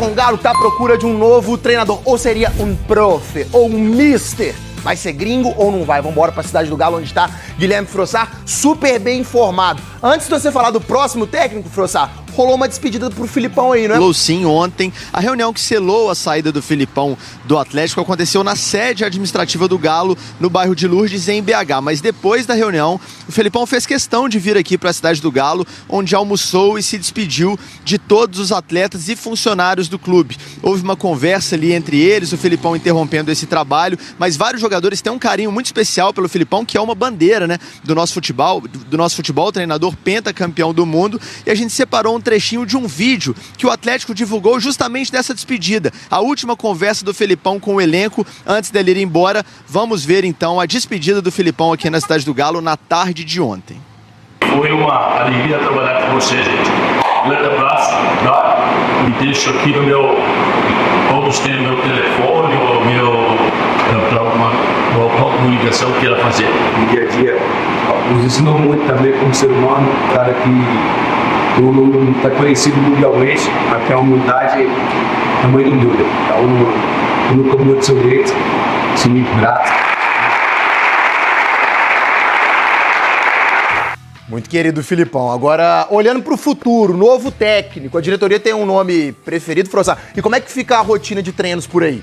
com o Galo, tá à procura de um novo treinador. Ou seria um profe, ou um mister. Vai ser gringo ou não vai? Vambora pra cidade do Galo, onde está Guilherme Frossard, super bem informado. Antes de você falar do próximo técnico, Frossard, rolou uma despedida pro Filipão aí, não é? Rolou sim, ontem. A reunião que selou a saída do Filipão do Atlético aconteceu na sede administrativa do Galo, no bairro de Lourdes, em BH. Mas depois da reunião, o Filipão fez questão de vir aqui para a cidade do Galo, onde almoçou e se despediu de todos os atletas e funcionários do clube. Houve uma conversa ali entre eles, o Filipão interrompendo esse trabalho, mas vários jogadores têm um carinho muito especial pelo Filipão, que é uma bandeira, né, do nosso futebol, treinador pentacampeão do mundo, e a gente separou um trechinho de um vídeo que o Atlético divulgou justamente dessa despedida. A última conversa do Filipão com o elenco antes dele ir embora. Vamos ver então a despedida do Filipão aqui na cidade do Galo na tarde de ontem. Foi uma alegria trabalhar com você, gente. Um grande abraço, tá? Me deixo aqui no meu... Todos têm o meu telefone, o meu... para alguma comunicação que queira fazer. No dia a dia, nos ensinou muito também como ser humano, cara que não está conhecido mundialmente, mas tem a humildade tamanho do Buda. Então, no comum do seu jeito, sou muito grato. Muito querido Filipão. Agora, olhando para o futuro, novo técnico, a diretoria tem um nome preferido, Frossard. E como é que fica a rotina de treinos por aí?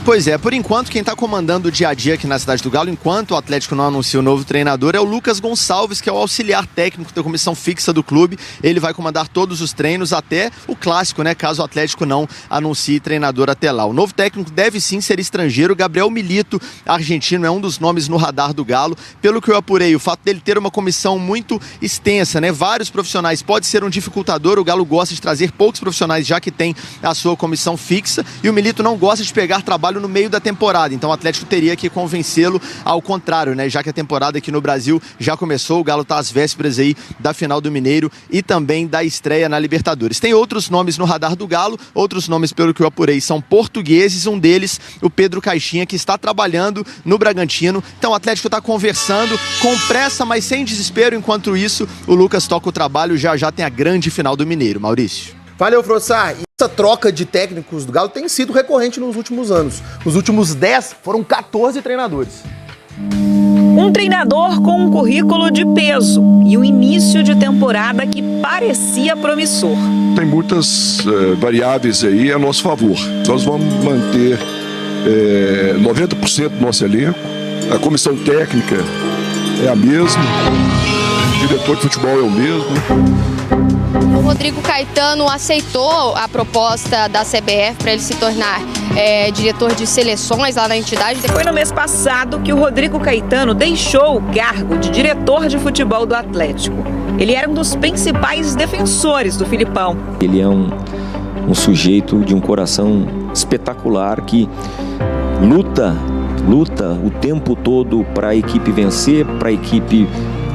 Pois é, por enquanto quem está comandando o dia a dia aqui na cidade do Galo, enquanto o Atlético não anuncia o novo treinador, é o Lucas Gonçalves, que é o auxiliar técnico da comissão fixa do clube. Ele vai comandar todos os treinos, até o clássico, né, caso o Atlético não anuncie treinador até lá. O novo técnico deve sim ser estrangeiro. Gabriel Milito, argentino, é um dos nomes no radar do Galo. Pelo que eu apurei, o fato dele ter uma comissão muito extensa, né, vários profissionais, pode ser um dificultador. O Galo gosta de trazer poucos profissionais, já que tem a sua comissão fixa, e o Milito não gosta de pegar trabalho no meio da temporada, então o Atlético teria que convencê-lo ao contrário, né? Já que a temporada aqui no Brasil já começou, o Galo está às vésperas aí da final do Mineiro e também da estreia na Libertadores. Tem outros nomes no radar do Galo, outros nomes, pelo que eu apurei, são portugueses, um deles, o Pedro Caixinha, que está trabalhando no Bragantino. Então o Atlético está conversando com pressa, mas sem desespero. Enquanto isso, o Lucas toca o trabalho, já tem a grande final do Mineiro. Maurício. Valeu, Frossard. Essa troca de técnicos do Galo tem sido recorrente nos últimos anos. Nos últimos 10, foram 14 treinadores. Um treinador com um currículo de peso e um início de temporada que parecia promissor. Tem muitas variáveis aí a nosso favor. Nós vamos manter 90% do nosso elenco. A comissão técnica é a mesma. O diretor de futebol é o mesmo. O Rodrigo Caetano aceitou a proposta da CBF para ele se tornar diretor de seleções lá na entidade. Foi no mês passado que o Rodrigo Caetano deixou o cargo de diretor de futebol do Atlético. Ele era um dos principais defensores do Filipão. Ele é um sujeito de um coração espetacular que luta o tempo todo para a equipe vencer, para a equipe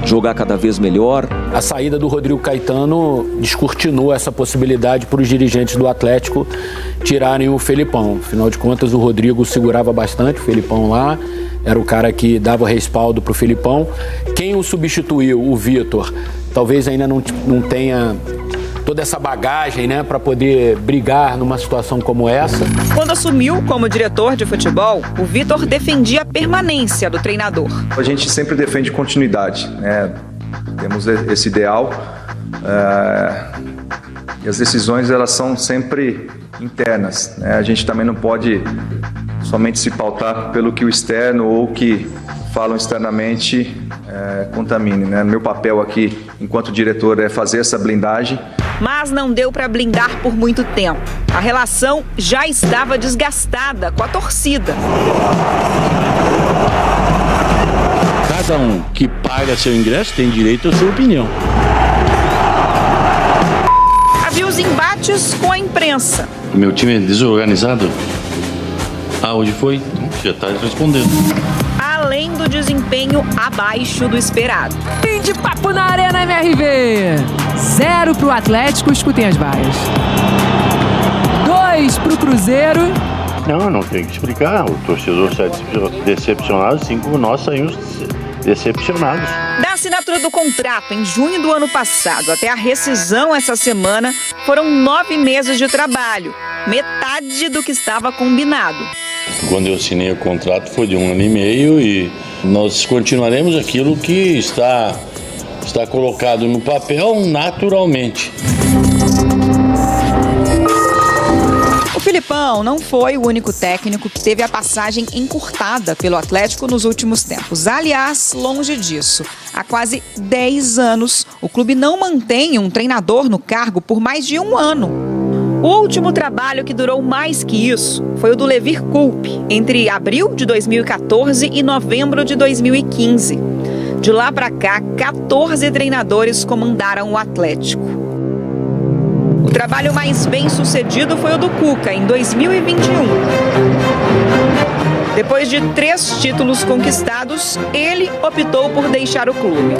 jogar cada vez melhor. A saída do Rodrigo Caetano descortinou essa possibilidade para os dirigentes do Atlético tirarem o Felipão. Afinal de contas, o Rodrigo segurava bastante o Felipão lá, era o cara que dava respaldo para o Felipão. Quem o substituiu, o Vitor, talvez ainda não tenha toda essa bagagem, né, para poder brigar numa situação como essa. Quando assumiu como diretor de futebol, o Vitor defendia a permanência do treinador. A gente sempre defende continuidade, né? Temos esse ideal e as decisões elas são sempre internas, né? A gente também não pode somente se pautar pelo que o externo ou que falam externamente contamine, né? Meu papel aqui, enquanto diretor, é fazer essa blindagem. Mas não deu para blindar por muito tempo. A relação já estava desgastada com a torcida. Cada um que paga seu ingresso tem direito à sua opinião. Havia os embates com a imprensa. O meu time é desorganizado? Hoje foi? Já está respondendo. Além do desempenho abaixo do esperado. Fim de papo na Arena MRV. 0 pro Atlético, escutem as vaias. 2 pro Cruzeiro. Não tem que explicar. O torcedor sai decepcionado, assim como nós saímos decepcionados. Da assinatura do contrato em junho do ano passado até a rescisão essa semana, foram 9 meses de trabalho, metade do que estava combinado. Quando eu assinei o contrato foi de 1 ano e meio e nós continuaremos aquilo que está colocado no papel naturalmente. O Filipão não foi o único técnico que teve a passagem encurtada pelo Atlético nos últimos tempos. Aliás, longe disso. Há quase 10 anos, o clube não mantém um treinador no cargo por mais de 1 ano. O último trabalho que durou mais que isso foi o do Levir Coupe, entre abril de 2014 e novembro de 2015. De lá para cá, 14 treinadores comandaram o Atlético. O trabalho mais bem sucedido foi o do Cuca, em 2021. Depois de 3 títulos conquistados, ele optou por deixar o clube.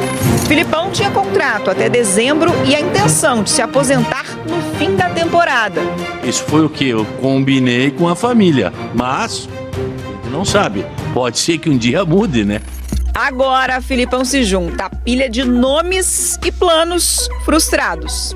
Filipão tinha contrato até dezembro e a intenção de se aposentar no fim da temporada. Isso foi o que eu combinei com a família, mas a gente não sabe, pode ser que um dia mude, né? Agora, Filipão se junta à pilha de nomes e planos frustrados.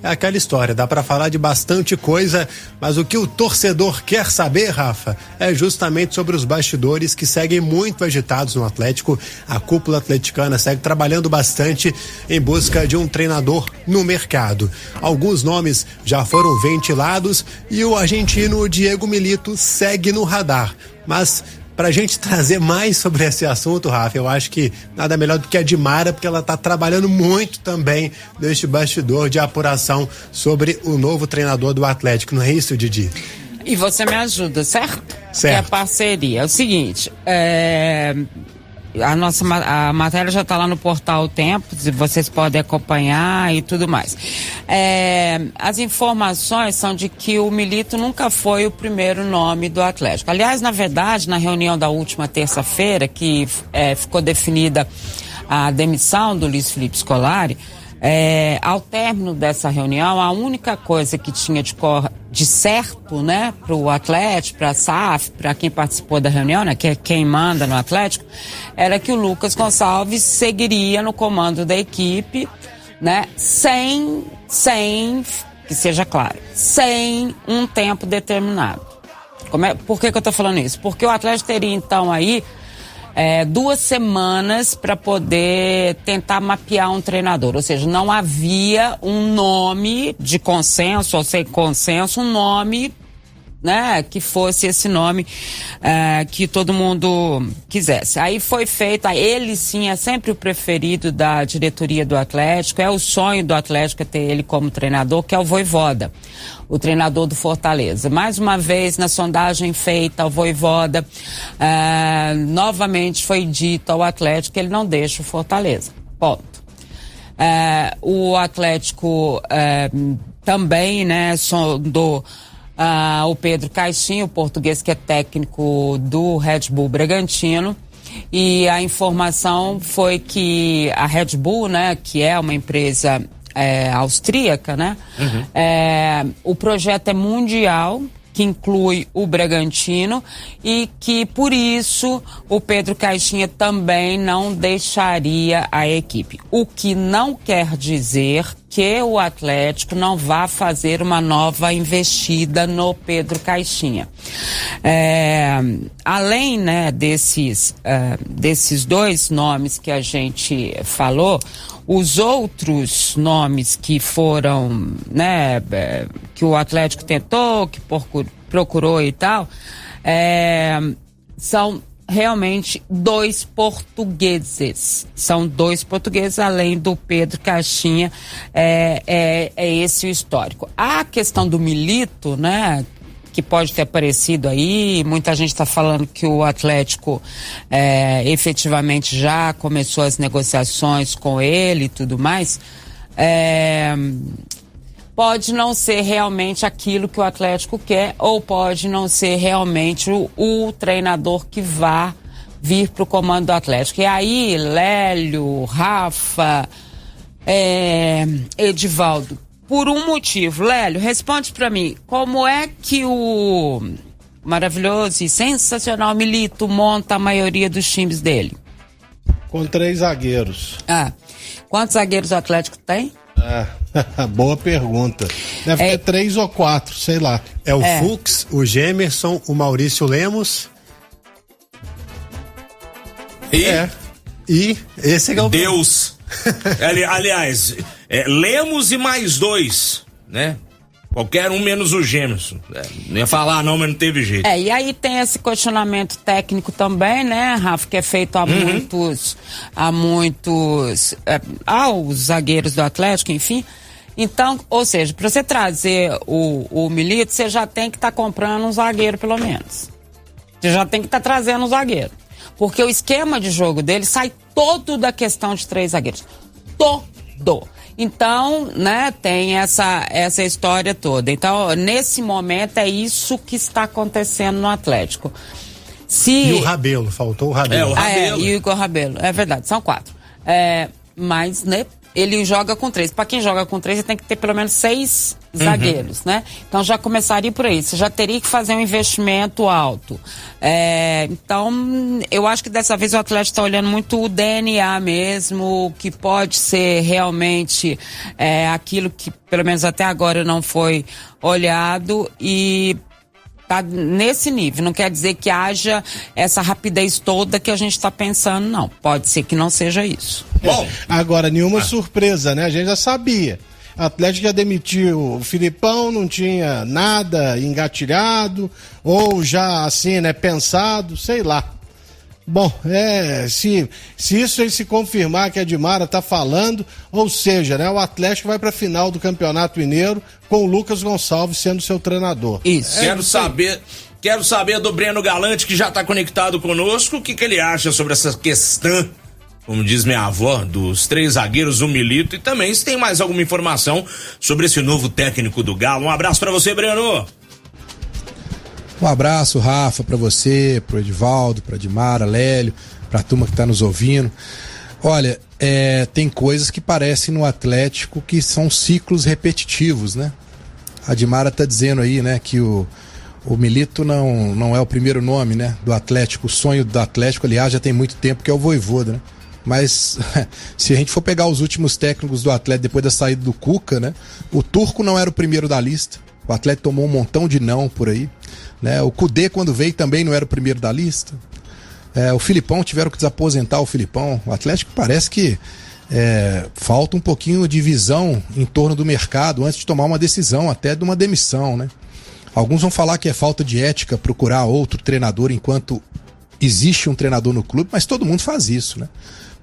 É aquela história, dá pra falar de bastante coisa, mas o que o torcedor quer saber, Rafa, é justamente sobre os bastidores que seguem muito agitados no Atlético. A cúpula atleticana segue trabalhando bastante em busca de um treinador no mercado. Alguns nomes já foram ventilados e o argentino Diego Milito segue no radar, mas pra gente trazer mais sobre esse assunto, Rafa, eu acho que nada melhor do que a Dimara, porque ela tá trabalhando muito também neste bastidor de apuração sobre o novo treinador do Atlético, não é isso, Didi? E você me ajuda, certo? Certo. Que é a parceria. É o seguinte, a matéria já está lá no portal O Tempo, vocês podem acompanhar e tudo mais. As informações são de que o Milito nunca foi o primeiro nome do Atlético. Aliás, na verdade, na reunião da última terça-feira, que ficou definida a demissão do Luiz Felipe Scolari, ao término dessa reunião, a única coisa que tinha de certo, né, para o Atlético, para a SAF, para quem participou da reunião, né, que é quem manda no Atlético, era que o Lucas Gonçalves seguiria no comando da equipe, né, sem, que seja claro, sem um tempo determinado. Por que eu tô falando isso? Porque o Atlético teria então aí 2 semanas para poder tentar mapear um treinador, ou seja, não havia um nome de consenso ou sem consenso, um nome, né, que fosse esse nome que todo mundo quisesse. Aí foi feito, ele sim é sempre o preferido da diretoria do Atlético, é o sonho do Atlético ter ele como treinador, que é o Vojvoda, o treinador do Fortaleza. Mais uma vez, na sondagem feita ao Vojvoda, novamente foi dito ao Atlético que ele não deixa o Fortaleza. Ponto. O Atlético também, né, sondou o Pedro Caixinha, o português que é técnico do Red Bull Bragantino, e a informação foi que a Red Bull, né, que é uma empresa austríaca, né? O projeto é mundial, que inclui o Bragantino, e que por isso o Pedro Caixinha também não deixaria a equipe. O que não quer dizer que o Atlético não vá fazer uma nova investida no Pedro Caixinha. Além, né, desses 2 nomes que a gente falou, os outros nomes que foram, né, que o Atlético tentou, que procurou e tal, são realmente 2 portugueses. São 2 portugueses, além do Pedro Caixinha, é esse o histórico. A questão do Milito, né, que pode ter aparecido aí, muita gente está falando que o Atlético efetivamente já começou as negociações com ele e tudo mais, pode não ser realmente aquilo que o Atlético quer, ou pode não ser realmente o treinador que vá vir para o comando do Atlético. E aí, Lélio, Rafa, Edivaldo, por um motivo. Lélio, responde para mim, como é que o maravilhoso e sensacional Milito monta a maioria dos times dele? Com 3 zagueiros. Quantos zagueiros o Atlético tem? Boa pergunta. Deve ter 3 ou 4, sei lá. É o Fux, o Gemerson, o Maurício Lemos. E esse é o Deus. Aliás, Lemos e mais 2, né? Qualquer um menos o Gemerson. Não ia falar não, mas não teve jeito. E aí tem esse questionamento técnico também, né, Rafa, que é feito aos zagueiros do Atlético, enfim. Então, ou seja, para você trazer o Milito, você já tem que estar comprando um zagueiro, pelo menos. Você já tem que estar trazendo um zagueiro. Porque o esquema de jogo dele sai todo da questão de 3 zagueiros. Todo. Então, né, tem essa história toda. Então, nesse momento, é isso que está acontecendo no Atlético. E o Rabelo, faltou o Rabelo. E o Igor Rabelo, é verdade, são 4. Mas, né, ele joga com 3. Para quem joga com 3, você tem que ter pelo menos 6 zagueiros, né? Então já começaria por aí. Você já teria que fazer um investimento alto. Então, eu acho que dessa vez o Atlético está olhando muito o DNA mesmo, que pode ser realmente aquilo que pelo menos até agora não foi olhado e tá nesse nível. Não quer dizer que haja essa rapidez toda que a gente está pensando, não. Pode ser que não seja isso. Bom, agora, nenhuma surpresa, né? A gente já sabia. O Atlético já demitiu o Filipão, não tinha nada engatilhado, ou já assim, né, pensado, sei lá. Bom, se isso aí se confirmar que a Dimara tá falando, ou seja, né, o Atlético vai pra final do Campeonato Mineiro com o Lucas Gonçalves sendo seu treinador. Isso. Quero saber do Breno Galante, que já tá conectado conosco, o que ele acha sobre essa questão, como diz minha avó, dos 3 zagueiros, o Milito, e também se tem mais alguma informação sobre esse novo técnico do Galo. Um abraço pra você, Breno. Um abraço, Rafa, pra você, pro Edivaldo, pra Dimara, Lélio, pra turma que tá nos ouvindo. Olha, tem coisas que parecem no Atlético que são ciclos repetitivos, né? A Dimara tá dizendo aí, né, que o Milito não é o primeiro nome, né, do Atlético. O sonho do Atlético, aliás, já tem muito tempo, que é o Vojvoda, né? Mas se a gente for pegar os últimos técnicos do Atlético depois da saída do Cuca, né, o Turco não era o primeiro da lista. O Atlético tomou um montão de não por aí, né? O Cudê, quando veio, também não era o primeiro da lista. O Filipão, tiveram que desaposentar o Filipão. O Atlético parece que falta um pouquinho de visão em torno do mercado antes de tomar uma decisão, até de uma demissão, né? Alguns vão falar que é falta de ética procurar outro treinador enquanto existe um treinador no clube, mas todo mundo faz isso, né?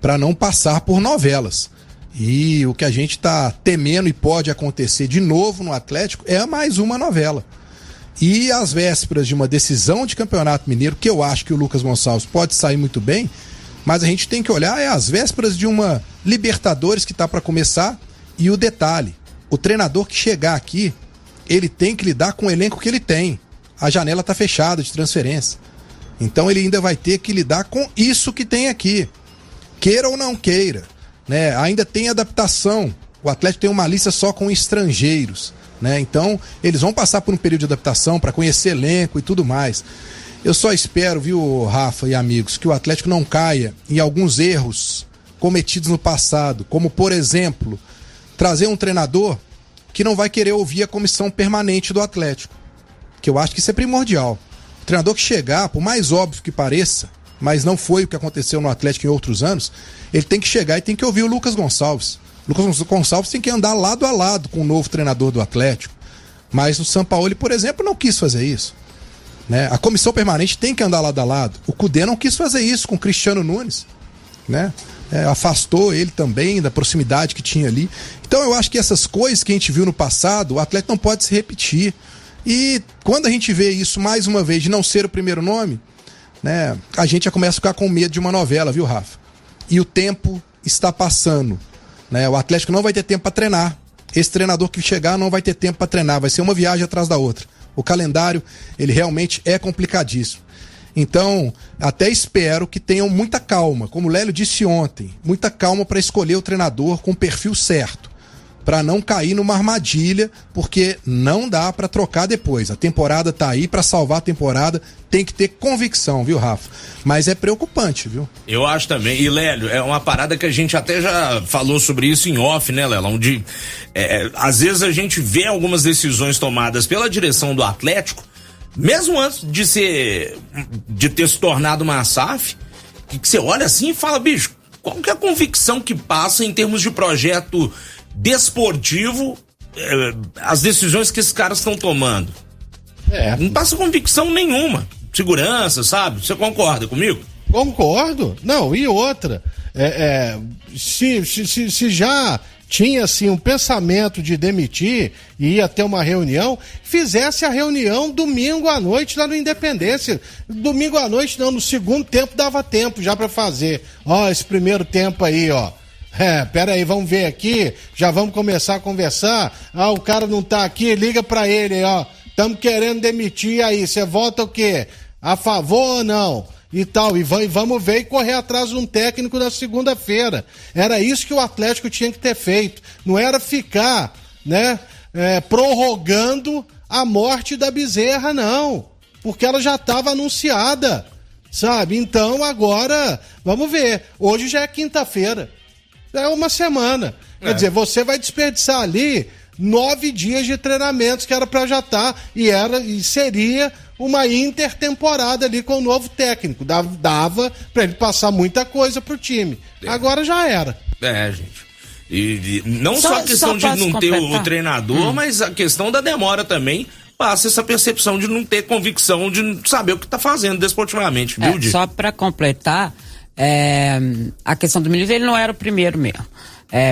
Para não passar por novelas. E o que a gente está temendo e pode acontecer de novo no Atlético é mais uma novela. E às vésperas de uma decisão de Campeonato Mineiro, que eu acho que o Lucas Gonçalves pode sair muito bem, mas a gente tem que olhar às vésperas de uma Libertadores que está para começar. E o detalhe, o treinador que chegar aqui, ele tem que lidar com o elenco que ele tem. A janela está fechada de transferência. Então ele ainda vai ter que lidar com isso que tem aqui. Queira ou não queira, né? Ainda tem adaptação. O Atlético tem uma lista só com estrangeiros, né? Então eles vão passar por um período de adaptação para conhecer elenco e tudo mais. Eu só espero, viu, Rafa e amigos, que o Atlético não caia em alguns erros cometidos no passado, como, por exemplo, trazer um treinador que não vai querer ouvir a comissão permanente do Atlético, que eu acho que isso é primordial. O treinador que chegar, por mais óbvio que pareça, mas não foi o que aconteceu no Atlético em outros anos, ele tem que chegar e tem que ouvir o Lucas Gonçalves. O Lucas Gonçalves tem que andar lado a lado com o novo treinador do Atlético, mas o Sampaoli, por exemplo, não quis fazer isso, né? A comissão permanente tem que andar lado a lado. O Cudê não quis fazer isso com o Cristiano Nunes, né? Afastou ele também da proximidade que tinha ali. Então eu acho que essas coisas que a gente viu no passado, o Atlético não pode se repetir. E quando a gente vê isso mais uma vez de não ser o primeiro nome, né, a gente já começa a ficar com medo de uma novela, viu, Rafa? E o tempo está passando, né? O Atlético não vai ter tempo para treinar. Esse treinador que chegar não vai ter tempo para treinar, vai ser uma viagem atrás da outra. O calendário, ele realmente é complicadíssimo. Então, até espero que tenham muita calma, como o Lélio disse ontem, muita calma para escolher o treinador com o perfil certo. para não cair numa armadilha, porque não dá para trocar depois. A temporada tá aí, para salvar a temporada tem que ter convicção, viu, Rafa? Mas é preocupante, viu? Eu acho também. E, Lélio, é uma parada que a gente até já falou sobre isso em off, né, Léo? Onde às vezes a gente vê algumas decisões tomadas pela direção do Atlético, mesmo antes de ter se tornado uma SAF, que você olha assim e fala, bicho, qual que é a convicção que passa em termos de projeto desportivo, as decisões que esses caras estão tomando? Não passa convicção nenhuma. Segurança, sabe? Você concorda comigo? Concordo. Não, e outra, se já tinha assim um pensamento de demitir e ia ter uma reunião, fizesse a reunião domingo à noite lá no Independência. Domingo à noite não, no segundo tempo dava tempo já pra fazer. Ó, esse primeiro tempo aí, ó. Pera aí, vamos ver aqui, já vamos começar a conversar. Ah, o cara não tá aqui, liga pra ele, ó. Estamos querendo demitir aí, você vota o quê? A favor ou não? E tal, e vamos ver e correr atrás de um técnico na segunda-feira. Era isso que o Atlético tinha que ter feito. Não era ficar, né, prorrogando a morte da Bezerra, não. Porque ela já estava anunciada, sabe? Então agora, vamos ver. Hoje já é quinta-feira. É uma semana. Quer dizer, você vai desperdiçar ali 9 dias de treinamentos que era para já estar, e seria uma intertemporada ali com o novo técnico. Dava para ele passar muita coisa pro time. Agora já era. Gente. E não só a questão de não ter o treinador, mas a questão da demora também passa essa percepção de não ter convicção, de não saber o que tá fazendo desportivamente, viu, Di? Só para completar, a questão do Milito, ele não era o primeiro mesmo.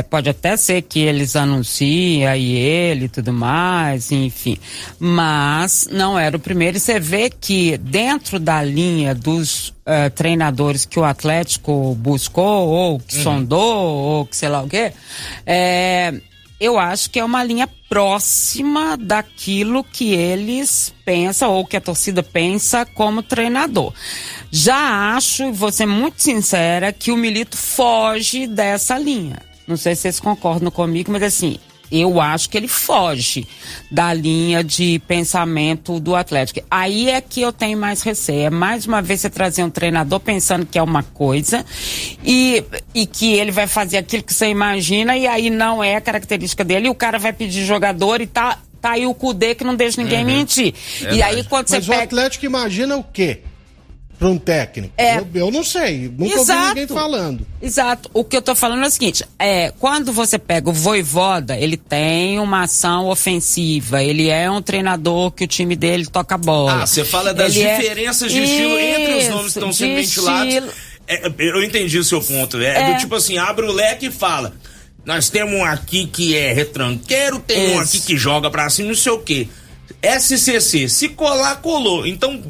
Pode até ser que eles anunciem aí ele e tudo mais, enfim, mas não era o primeiro. E você vê que dentro da linha dos treinadores que o Atlético buscou, ou que sondou, ou que sei lá o quê, eu acho que é uma linha próxima daquilo que eles pensam, ou que a torcida pensa como treinador. Já acho, vou ser muito sincera, que o Milito foge dessa linha. Não sei se vocês concordam comigo, mas assim, eu acho que ele foge da linha de pensamento do Atlético. Aí é que eu tenho mais receio. Mais uma vez você trazer um treinador pensando que é uma coisa e que ele vai fazer aquilo que você imagina, e aí não é a característica dele, e o cara vai pedir jogador e tá aí o Cudê que não deixa ninguém mentir. E aí quando você o Atlético imagina o quê? Para um técnico? Eu não sei, nunca ouvi ninguém falando. Exato, o que eu tô falando é o seguinte, quando você pega o Vojvoda, ele tem uma ação ofensiva, ele é um treinador que o time dele toca bola. Você fala das diferenças de estilo entre os nomes que estão sendo ventilados. Eu entendi o seu ponto, do tipo assim, abre o leque e fala, nós temos um aqui que é retranqueiro, tem um aqui que joga pra cima, não sei o quê. SCC, se colar, colou. Então,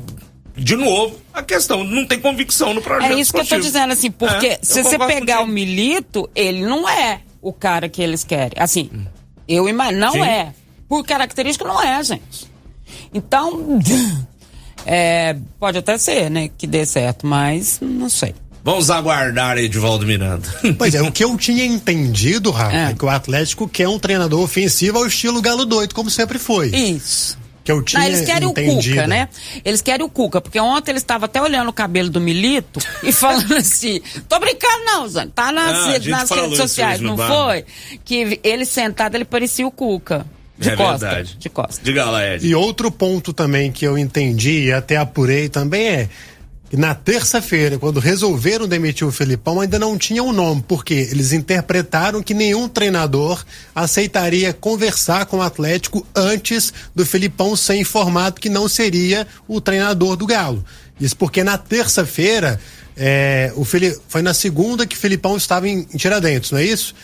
de novo, a questão não tem convicção no projeto. É isso esportivo. Que eu tô dizendo, assim, porque se você pegar o Milito, ele não é o cara que eles querem. Assim, eu imagino, não é. Por característica, não é, gente. Então, pode até ser, né, que dê certo, mas não sei. Vamos aguardar, Edivaldo Miranda. Pois é, o que eu tinha entendido, Rafa, é que o Atlético quer um treinador ofensivo ao estilo Galo Doido, como sempre foi. Isso. Que eu tinha eles querem entendido. O Cuca, né? Eles querem o Cuca, porque ontem eles estavam até olhando o cabelo do Milito e falando assim, tô brincando não, Zane, tá nas redes sociais, não foi? Que ele sentado, ele parecia o Cuca. De costa. Verdade. De costa. Diga lá, Ed. E outro ponto também que eu entendi e até apurei também que na terça-feira, quando resolveram demitir o Felipão, ainda não tinha um nome, porque eles interpretaram que nenhum treinador aceitaria conversar com o Atlético antes do Felipão ser informado que não seria o treinador do Galo. Isso porque na terça-feira, foi na segunda que o Felipão estava em Tiradentes, não é isso?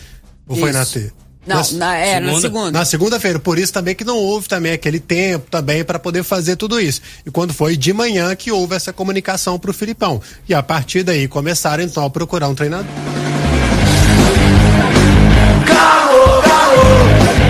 Ou foi na terça? Não, na segunda. Na segunda-feira, por isso também que não houve também aquele tempo também para poder fazer tudo isso. E quando foi de manhã que houve essa comunicação pro Felipão. E a partir daí começaram então a procurar um treinador.